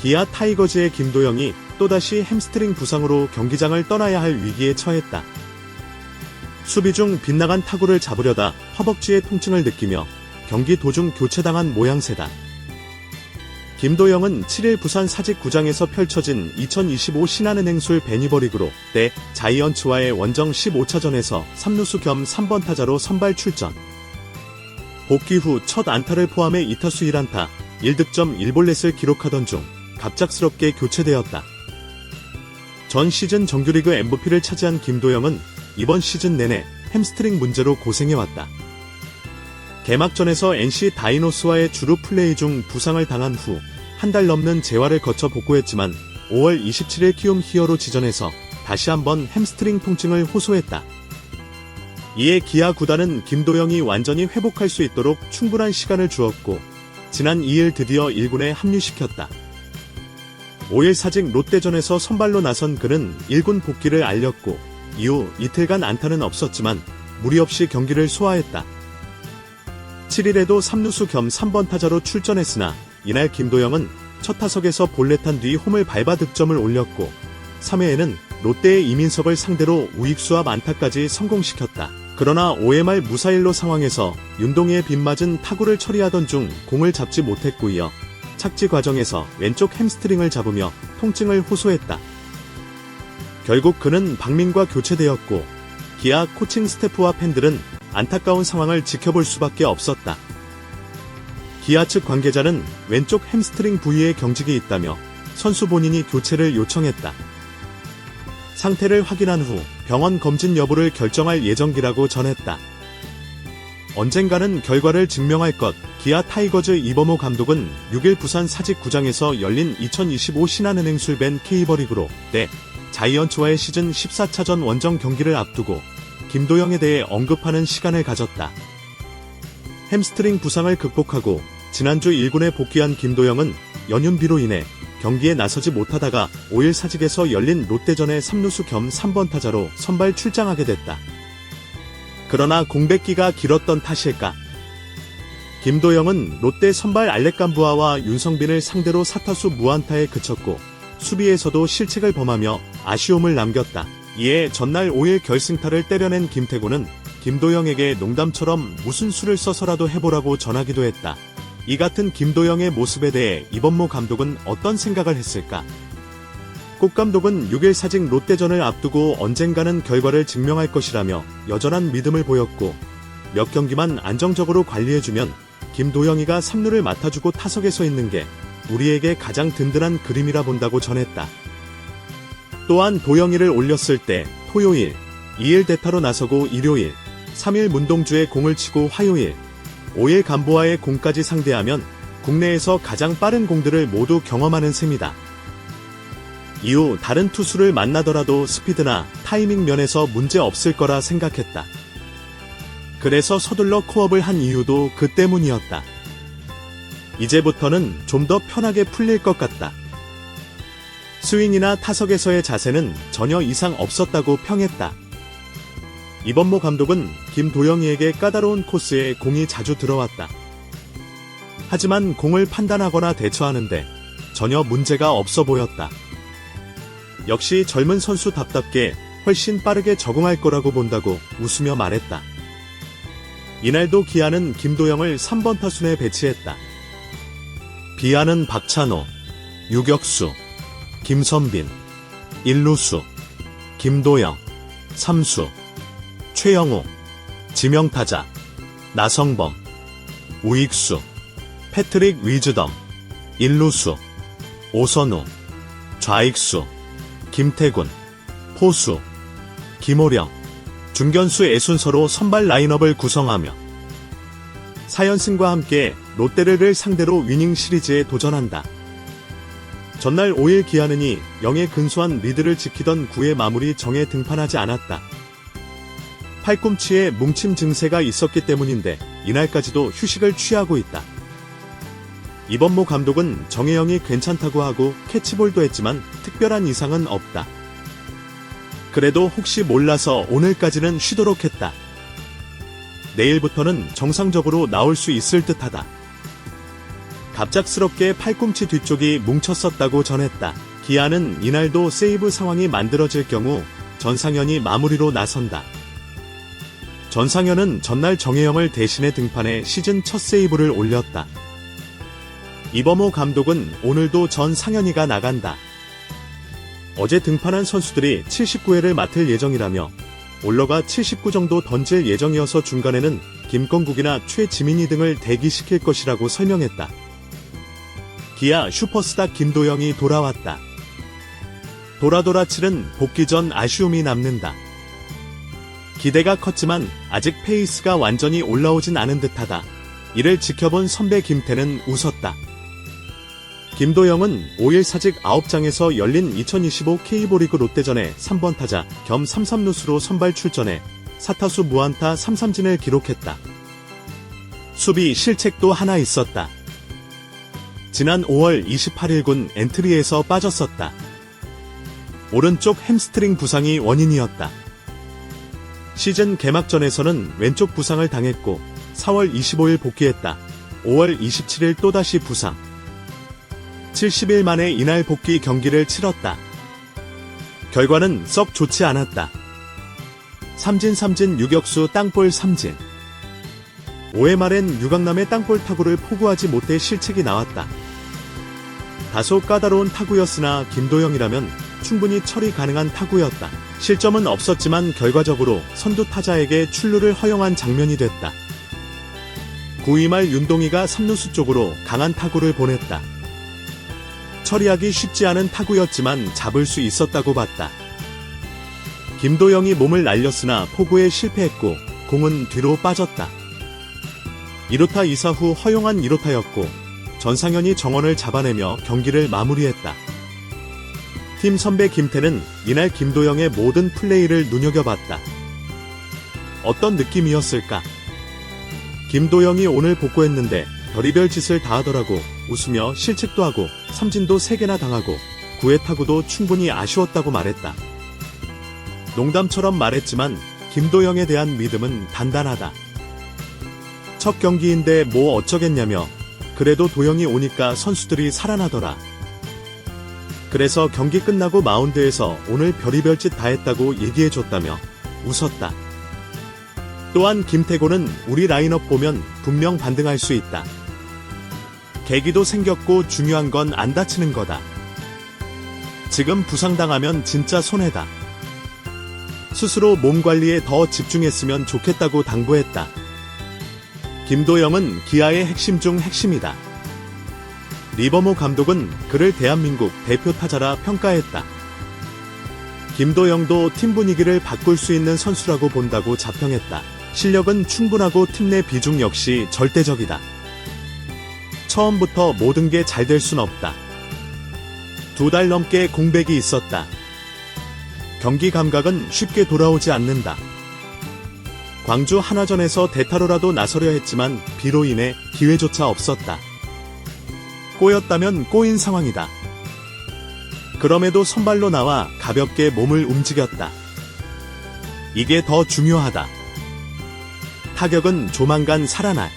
기아 타이거즈의 김도영이 또다시 햄스트링 부상으로 경기장을 떠나야 할 위기에 처했다. 수비 중 빗나간 타구를 잡으려다 허벅지의 통증을 느끼며 경기 도중 교체당한 모양새다. 김도영은 7일 부산 사직구장에서 펼쳐진 2025 신한은행술 베니버리그로 대 자이언츠와의 원정 15차전에서 3루수 겸 3번 타자로 선발 출전. 복귀 후 첫 안타를 포함해 2타수 1안타, 1득점 1볼넷을 기록하던 중 갑작스럽게 교체되었다. 전 시즌 정규리그 MVP를 차지한 김도영은 이번 시즌 내내 햄스트링 문제로 고생해왔다. 개막전에서 NC 다이노스와의 주루 플레이 중 부상을 당한 후 한 달 넘는 재활을 거쳐 복구했지만 5월 27일 키움 히어로지전에서 다시 한번 햄스트링 통증을 호소했다. 이에 기아 구단은 김도영이 완전히 회복할 수 있도록 충분한 시간을 주었고 지난 2일 드디어 1군에 합류시켰다. 5일 사직 롯데전에서 선발로 나선 그는 1군 복귀를 알렸고 이후 이틀간 안타는 없었지만 무리 없이 경기를 소화했다. 7일에도 3루수 겸 3번 타자로 출전했으나 이날 김도영은 첫 타석에서 볼넷한 뒤 홈을 밟아 득점을 올렸고 3회에는 롯데의 이민석을 상대로 우익수와 안타까지 성공시켰다. 그러나 5회 말 무사일로 상황에서 윤동희의 빗맞은 타구를 처리하던 중 공을 잡지 못했고 이어 착지 과정에서 왼쪽 햄스트링을 잡으며 통증을 호소했다. 결국 그는 박민과 교체되었고 기아 코칭 스태프와 팬들은 안타까운 상황을 지켜볼 수밖에 없었다. 기아 측 관계자는 왼쪽 햄스트링 부위에 경직이 있다며 선수 본인이 교체를 요청했다. 상태를 확인한 후 병원 검진 여부를 결정할 예정이라고 전했다. 언젠가는 결과를 증명할 것. 기아 타이거즈 이범호 감독은 6일 부산 사직구장에서 열린 2025 신한은행술 벤 K버리그로 대 자이언츠와의 시즌 14차전 원정 경기를 앞두고 김도영에 대해 언급하는 시간을 가졌다. 햄스트링 부상을 극복하고 지난주 1군에 복귀한 김도영은 연륜비로 인해 경기에 나서지 못하다가 5일 사직에서 열린 롯데전에 3루수 겸 3번 타자로 선발 출장하게 됐다. 그러나 공백기가 길었던 탓일까? 김도영은 롯데 선발 알렉 감부아와 윤성빈을 상대로 4타수 무안타에 그쳤고 수비에서도 실책을 범하며 아쉬움을 남겼다. 이에 전날 5일 결승타를 때려낸 김태곤은 김도영에게 농담처럼 무슨 수를 써서라도 해보라고 전하기도 했다. 이 같은 김도영의 모습에 대해 이범모 감독은 어떤 생각을 했을까? 꼭 감독은 6일 사직 롯데전을 앞두고 언젠가는 결과를 증명할 것이라며 여전한 믿음을 보였고 몇 경기만 안정적으로 관리해주면 김도영이가 3루를 맡아주고 타석에 서 있는 게 우리에게 가장 든든한 그림이라 본다고 전했다. 또한 도영이를 올렸을 때 토요일, 2일 대타로 나서고 일요일, 3일 문동주의 공을 치고 화요일, 5일 감보아의 공까지 상대하면 국내에서 가장 빠른 공들을 모두 경험하는 셈이다. 이후 다른 투수를 만나더라도 스피드나 타이밍 면에서 문제 없을 거라 생각했다. 그래서 서둘러 코업을 한 이유도 그 때문이었다. 이제부터는 좀 더 편하게 풀릴 것 같다. 스윙이나 타석에서의 자세는 전혀 이상 없었다고 평했다. 이범모 감독은 김도영이에게 까다로운 코스에 공이 자주 들어왔다. 하지만 공을 판단하거나 대처하는데 전혀 문제가 없어 보였다. 역시 젊은 선수답답게 훨씬 빠르게 적응할 거라고 본다고 웃으며 말했다. 이날도 기아는 김도영을 3번 타순에 배치했다. 비아는 박찬호, 유격수, 김선빈, 1루수, 김도영, 3수, 최영우, 지명타자, 나성범, 우익수, 패트릭 위즈덤, 1루수, 오선우, 좌익수, 김태군, 포수, 김호령, 중견수의 순서로 선발 라인업을 구성하며 4연승과 함께 롯데를 상대로 위닝 시리즈에 도전한다. 전날 5일 기아는이 0에 근소한 리드를 지키던 9회 마무리 정에 등판하지 않았다. 팔꿈치에 뭉침 증세가 있었기 때문인데 이날까지도 휴식을 취하고 있다. 이범모 감독은 정혜영이 괜찮다고 하고 캐치볼도 했지만 특별한 이상은 없다. 그래도 혹시 몰라서 오늘까지는 쉬도록 했다. 내일부터는 정상적으로 나올 수 있을 듯하다. 갑작스럽게 팔꿈치 뒤쪽이 뭉쳤었다고 전했다. 기아는 이날도 세이브 상황이 만들어질 경우 전상현이 마무리로 나선다. 전상현은 전날 정혜영을 대신해 등판해 시즌 첫 세이브를 올렸다. 이범호 감독은 오늘도 전상현이가 나간다. 어제 등판한 선수들이 79회를 맡을 예정이라며 올러가 79 정도 던질 예정이어서 중간에는 김건국이나 최지민이 등을 대기시킬 것이라고 설명했다. 기아 슈퍼스타 김도영이 돌아왔다. 도라도라칠은 복귀 전 아쉬움이 남는다. 기대가 컸지만 아직 페이스가 완전히 올라오진 않은 듯하다. 이를 지켜본 선배 김태는 웃었다. 김도영은 5일 사직 9장에서 열린 2025 K리그 롯데전에 3번 타자 겸 3-3루수로 선발 출전해 4타수 무안타 3삼진을 기록했다. 수비 실책도 하나 있었다. 지난 5월 28일군 엔트리에서 빠졌었다. 오른쪽 햄스트링 부상이 원인이었다. 시즌 개막전에서는 왼쪽 부상을 당했고 4월 25일 복귀했다. 5월 27일 또다시 부상. 70일 만에 이날 복귀 경기를 치렀다. 결과는 썩 좋지 않았다. 삼진 유격수 땅볼 삼진. 5회 말엔 유강남의 땅볼 타구를 포구하지 못해 실책이 나왔다. 다소 까다로운 타구였으나 김도영이라면 충분히 처리 가능한 타구였다. 실점은 없었지만 결과적으로 선두 타자에게 출루를 허용한 장면이 됐다. 9회 말 윤동희가 3루수 쪽으로 강한 타구를 보냈다. 처리하기 쉽지 않은 타구였지만 잡을 수 있었다고 봤다. 김도영이 몸을 날렸으나 포구에 실패했고 공은 뒤로 빠졌다. 1루타 2사 후 허용한 2루타였고 전상현이 정원을 잡아내며 경기를 마무리했다. 팀 선배 김태는 이날 김도영의 모든 플레이를 눈여겨봤다. 어떤 느낌이었을까? 김도영이 오늘 복구했는데 별의별 짓을 다 하더라고. 웃으며 실책도 하고 삼진도 3개나 당하고 9회 타구도 충분히 아쉬웠다고 말했다. 농담처럼 말했지만 김도영에 대한 믿음은 단단하다. 첫 경기인데 뭐 어쩌겠냐며 그래도 도영이 오니까 선수들이 살아나더라. 그래서 경기 끝나고 마운드에서 오늘 별의별 짓 다 했다고 얘기해줬다며 웃었다. 또한 김태곤은 우리 라인업 보면 분명 반등할 수 있다. 계기도 생겼고 중요한 건 안 다치는 거다. 지금 부상당하면 진짜 손해다. 스스로 몸 관리에 더 집중했으면 좋겠다고 당부했다. 김도영은 기아의 핵심 중 핵심이다. 리버모 감독은 그를 대한민국 대표 타자라 평가했다. 김도영도 팀 분위기를 바꿀 수 있는 선수라고 본다고 자평했다. 실력은 충분하고 팀 내 비중 역시 절대적이다. 처음부터 모든 게 잘 될 순 없다. 2달 넘게 공백이 있었다. 경기 감각은 쉽게 돌아오지 않는다. 광주 하나전에서 대타로라도 나서려 했지만 비로 인해 기회조차 없었다. 꼬였다면 꼬인 상황이다. 그럼에도 선발로 나와 가볍게 몸을 움직였다. 이게 더 중요하다. 타격은 조만간 살아날